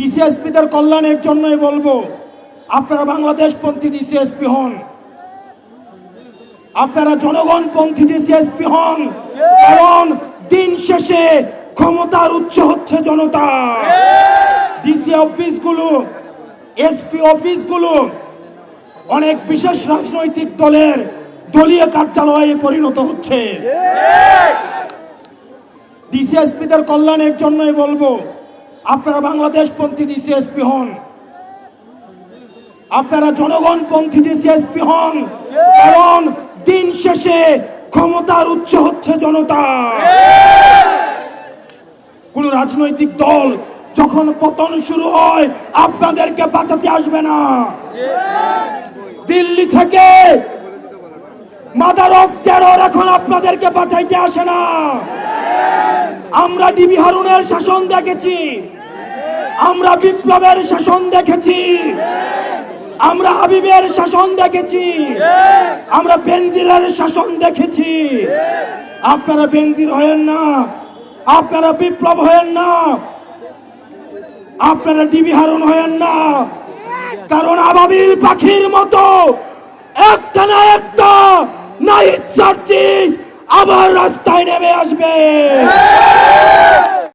ডিসিএসপিদের কল্যাণের জন্যই বলবো, আপনারা বাংলাদেশপন্থী ডিসিএসপি হন, আপনারা জনগণপন্থী ডিসিএসপি হন। কারণ দিন শেষে ক্ষমতার উৎস হচ্ছে জনতা। ডিসি অফিসগুলো, এসপি অফিসগুলো অনেক বিশেষ রাজনৈতিক দলের দলীয় কার্যালয়ে পরিণত হচ্ছে। ডিসিএসপিদের কল্যাণের জন্যই বলবো, আপনারা বাংলাদেশপন্থী ডিসিএসপি হন, আপনারা জনগণপন্থী ডিসিএসপি হন। কারণ দিন শেষে ক্ষমতার উৎস হচ্ছে জনতা। কোন রাজনৈতিক দল যখন পতন শুরু হয় আপনাদেরকে বাঁচাতে আসবে না। দিল্লি থেকে মাদার অফ টেরর এখন আপনাদেরকে বাঁচাইতে আসে না। আমরা ডিবি হারুনের শাসন দেখেছি, আমরা বিপ্লবের শাসন দেখেছি, আমরা হাবিবের শাসন দেখেছি, আমরা বেনজিরের শাসন দেখেছি। আপনারা বেনজির হয়েন না, আপনারা বিপ্লব হয়েন না, আপনারা ডিবি হারুন হয়েন না। কারণ আবাবিল পাখির মতো একটা না একটা নাইট সার্জিস আবার রাস্তায় নেমে আসবে।